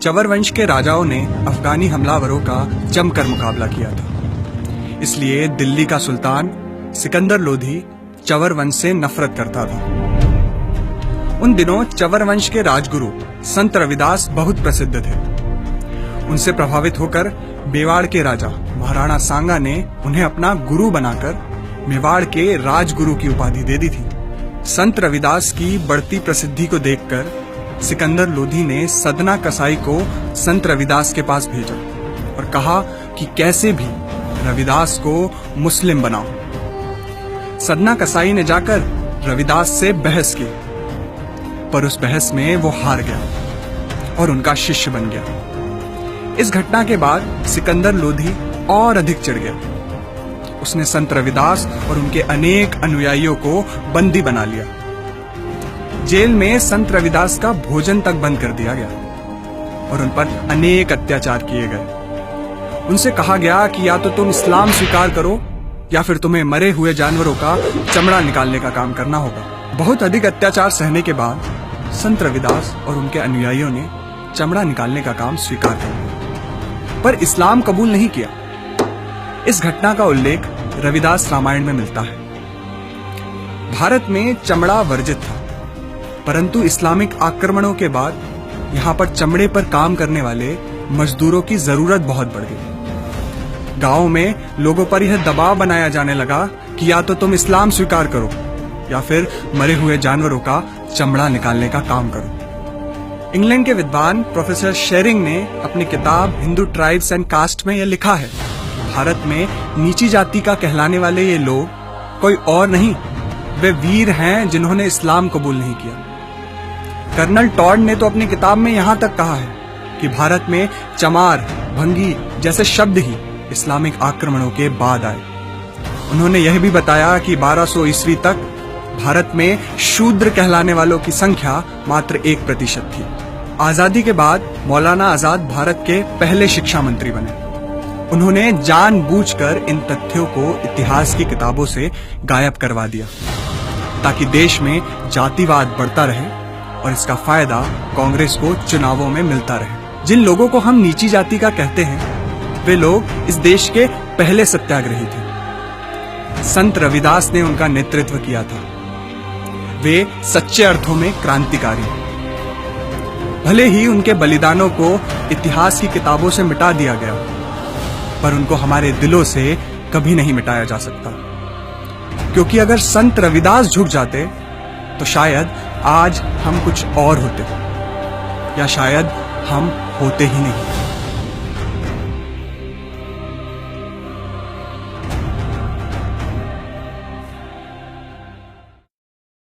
चवर वंश के राजाओं ने अफगानी हमलावरों का जमकर मुकाबला किया था। इसलिए दिल्ली का सुल्तान सिकंदर लोधी चवर वंश से नफरत करता था। उन दिनों चवर वंश के राजगुरु संत रविदास बहुत प्रसिद्ध थे। उनसे प्रभावित होकर मेवाड़ के राजा महाराणा सांगा ने उन्हें अपना गुरु बनाकर मेवाड़ के राजगुरु की उपाधि दे दी थी। संत रविदास की बढ़ती प्रसिद्धि को देखकर सिकंदर लोधी ने सदना कसाई को संत रविदास के पास भेजा और कहा कि कैसे भी रविदास को मुस्लिम बनाओ। सदना कसाई ने जाकर रविदास से बहस की, पर उस बहस में वो हार गया और उनका शिष्य बन गया। इस घटना के बाद सिकंदर लोधी और अधिक चिढ़ गया। उसने संत रविदास और उनके अनेक अनुयायियों को बंदी बना लिया। जेल में संत रविदास का भोजन तक बंद कर दिया गया और उन पर अनेक अत्याचार किए गए। उनसे कहा गया कि या तो तुम इस्लाम स्वीकार करो या फिर तुम्हें मरे हुए जानवरों का चमड़ा निकालने का काम करना होगा। बहुत अधिक अत्याचार सहने के बाद संत रविदास और उनके अनुयायियों ने चमड़ा निकालने का काम स्वीकार कर लिया, पर इस्लाम कबूल नहीं किया। इस घटना का उल्लेख रविदास रामायण में मिलता है। भारत में चमड़ा वर्जित था, परंतु इस्लामिक आक्रमणों के बाद यहाँ पर चमड़े पर काम करने वाले मजदूरों की जरूरत बहुत बढ़ गई। गांव में लोगों पर यह दबाव बनाया जाने लगा कि या तो तुम इस्लाम स्वीकार करो या फिर मरे हुए जानवरों का चमड़ा निकालने का काम करो। इंग्लैंड के विद्वान प्रोफेसर शेरिंग ने अपनी किताब हिंदू ट्राइब्स एंड कास्ट में यह लिखा है, भारत में नीची जाति का कहलाने वाले ये लोग कोई और नहीं, वे वीर हैं जिन्होंने इस्लाम कबूल नहीं किया। कर्नल टॉड ने तो अपनी किताब में यहां तक कहा है कि भारत में चमार, भंगी जैसे शब्द ही इस्लामिक आक्रमणों के बाद आए। उन्होंने यह भी बताया कि 1200 ईस्वी तक भारत में शूद्र कहलाने वालों की संख्या मात्र 1% थी। आजादी के बाद मौलाना आजाद भारत के पहले शिक्षा मंत्री बने। उन्होंने जानबूझकर इन तथ्यों को इतिहास की किताबों से गायब करवा दिया ताकि देश में जातिवाद बढ़ता रहे और इसका फायदा कांग्रेस को चुनावों में मिलता रहे। जिन लोगों को हम नीची जाति का कहते हैं, वे लोग इस देश के पहले सत्याग्रही थे। संत रविदास ने उनका नेतृत्व किया था। वे सच्चे अर्थों में क्रांतिकारी। भले ही उनके बलिदानों को इतिहास की किताबों से मिटा दिया गया, पर उनको हमारे दिलों से कभी नहीं मिटाया जा सकता, क्योंकि अगर संत रविदास झुक जाते तो शायद आज हम कुछ और होते, या शायद हम होते ही नहीं।